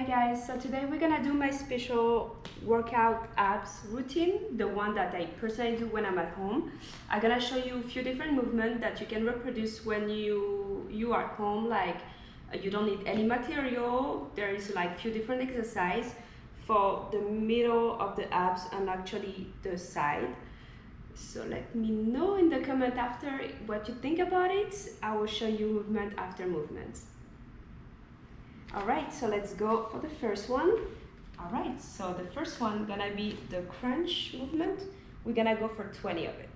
guys, so today we're gonna do my special workout abs routine, the one that I personally do when I'm at home. I'm gonna show you a few different movements that you can reproduce when you are at home, like you don't need any material. There is like few different exercises for the middle of the abs and actually the side. So let me know in the comment after what you think about it. I will show you movement after movement. Alright, so let's go for the first one. Alright, so the first one gonna be the crunch movement. We're gonna go for 20 of it.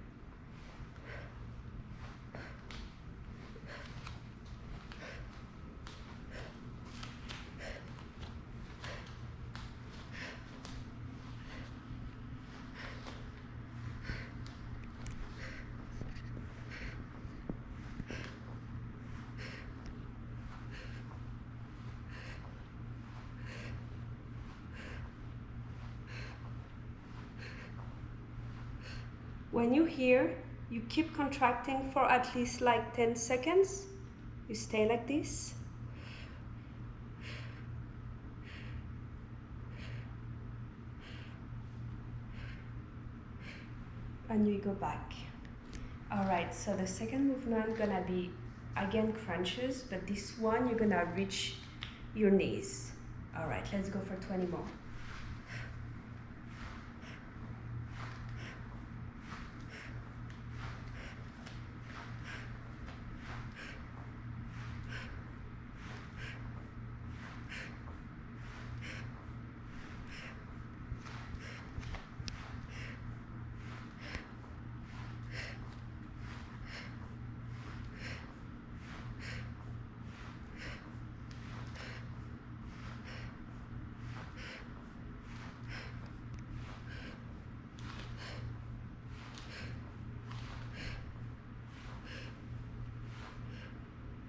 When you're here, you keep contracting for at least like 10 seconds. You stay like this. And you go back. Alright, so the second movement gonna be again crunches, but this one you're gonna reach your knees. Alright, let's go for 20 more.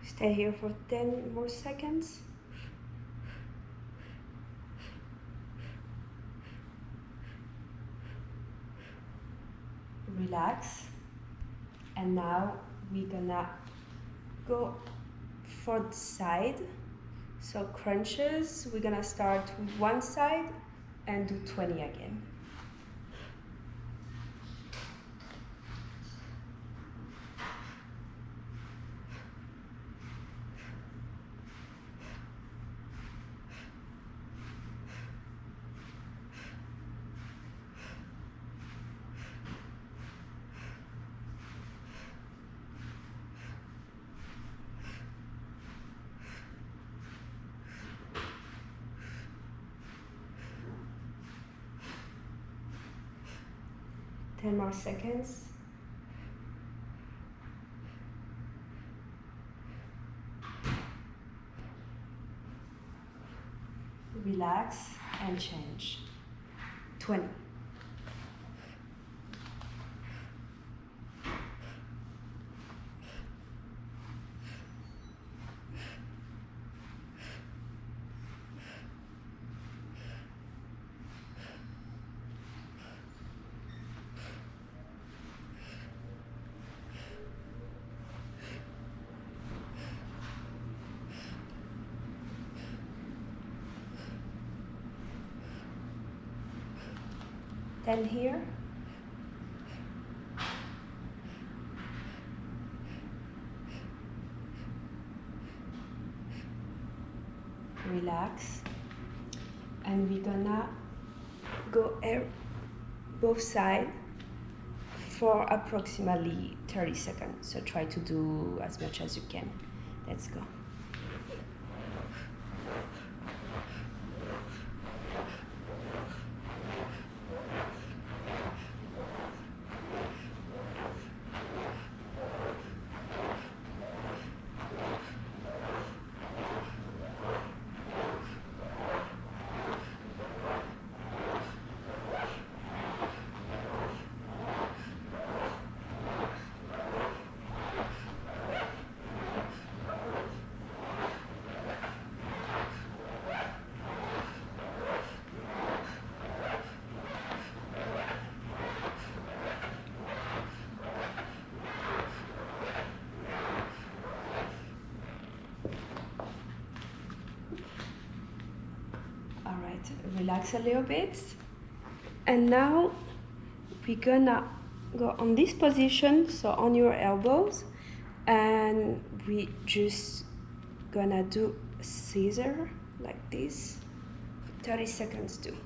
Stay here for 10 more seconds. Relax. And now we're gonna go for the side. So crunches, we're gonna start with one side and do 20 again. Ten more seconds. Relax and change. 20. Then here. Relax. And we're gonna go both sides for approximately 30 seconds. So try to do as much as you can. Let's go. All right, relax a little bit. And now we're gonna go on this position, so on your elbows, and we just gonna do scissor like this for 30 seconds too.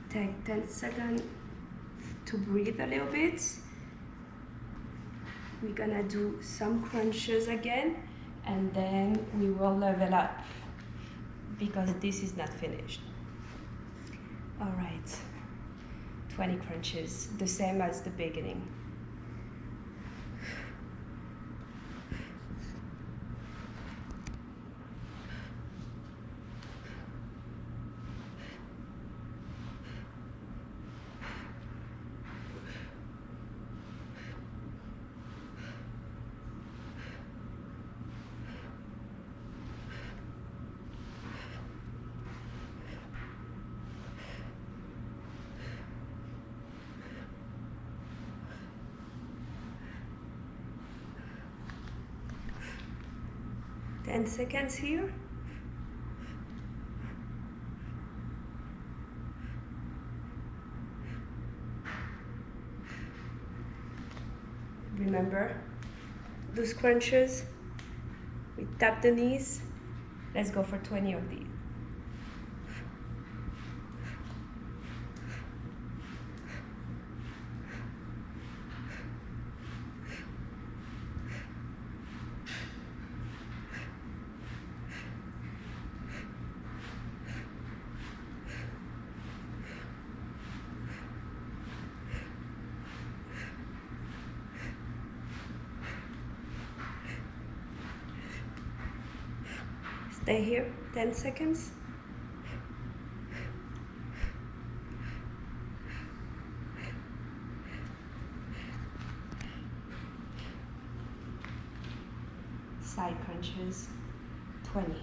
Take 10 seconds to breathe a little bit. We're gonna do some crunches again, and then we will level up because this is not finished. All right, 20 crunches, the same as the beginning. Ten seconds here. Remember those crunches? We tap the knees. Let's go for 20 of these. Stay here, 10 seconds. Side crunches, 20.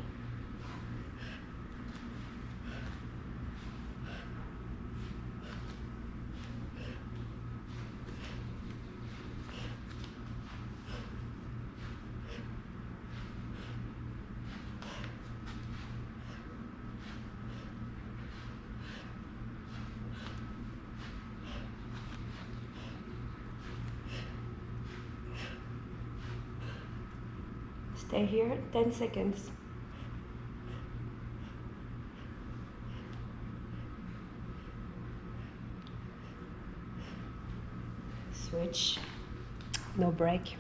Stay here, 10 seconds. Switch, no break.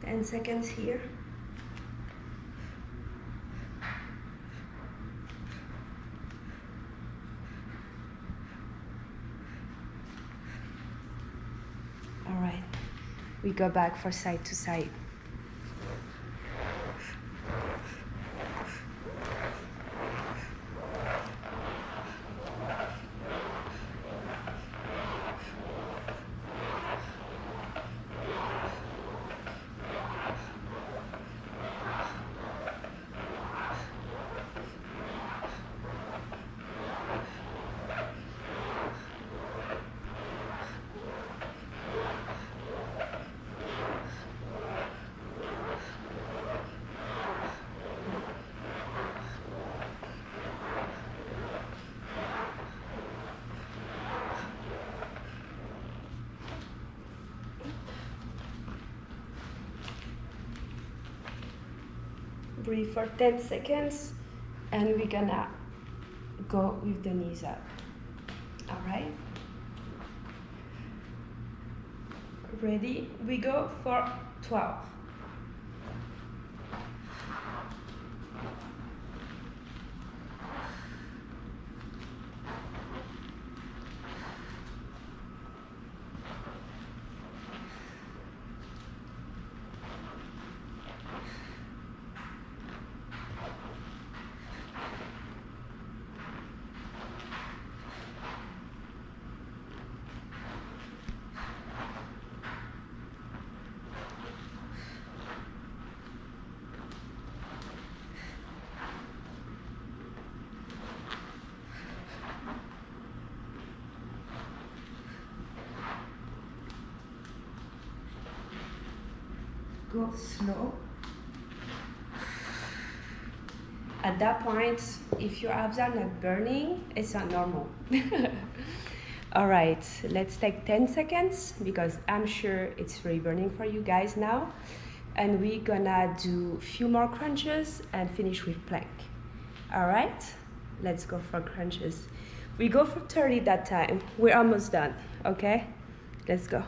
Ten seconds here. All right, we go back for side to side. Breathe for 10 seconds, and we're gonna go with the knees up. All right. Ready? We go for 12. Go slow. At that point, if your abs are not burning, it's not normal. All right, let's take 10 seconds because I'm sure it's really burning for you guys now. And we're gonna do a few more crunches and finish with plank. All right, let's go for crunches. We go for 30 that time. We're almost done, okay? Let's go.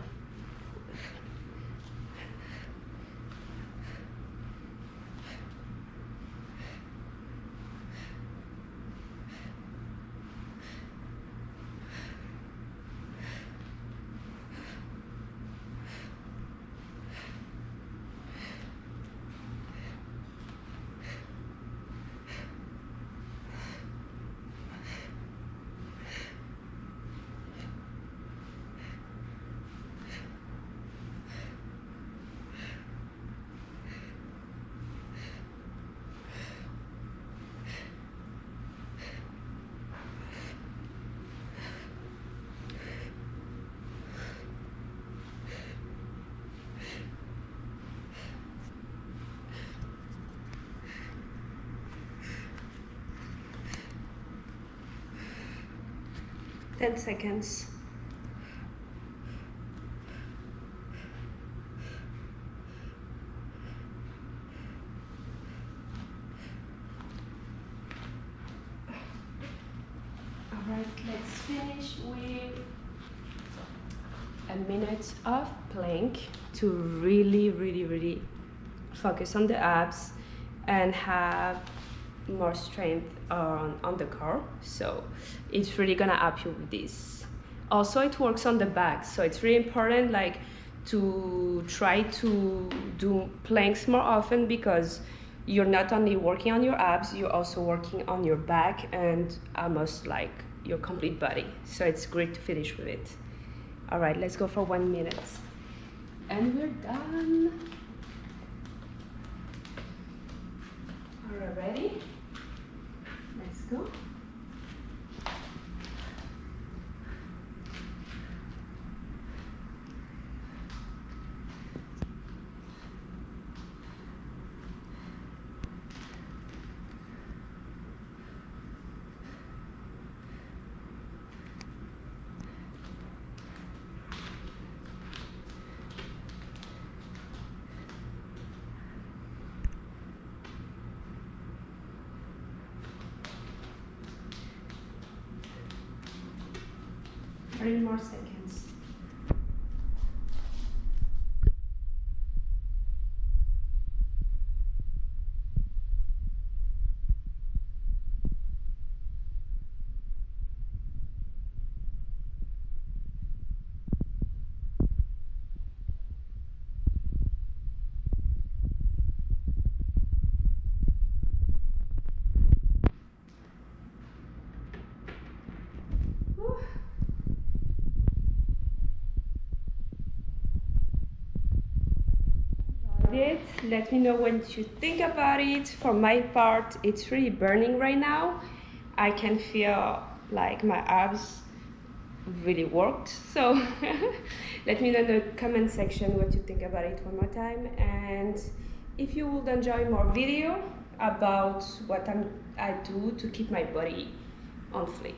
Ten seconds. All right, let's finish with a minute of plank to really focus on the abs and have more strength on the core. So it's really gonna help you with this. Also, it works on the back, so it's really important like to try to do planks more often because you're not only working on your abs, you're also working on your back and almost like your complete body. So it's great to finish with it. All right, let's go for 1 minute. And we're done. All right, ready? Let's go. Three more seconds. Let me know what you think about it. For my part, it's really burning right now. I can feel like my abs really worked. So let me know in the comment section what you think about it one more time. And if you would enjoy more video about what I do to keep my body on fleek.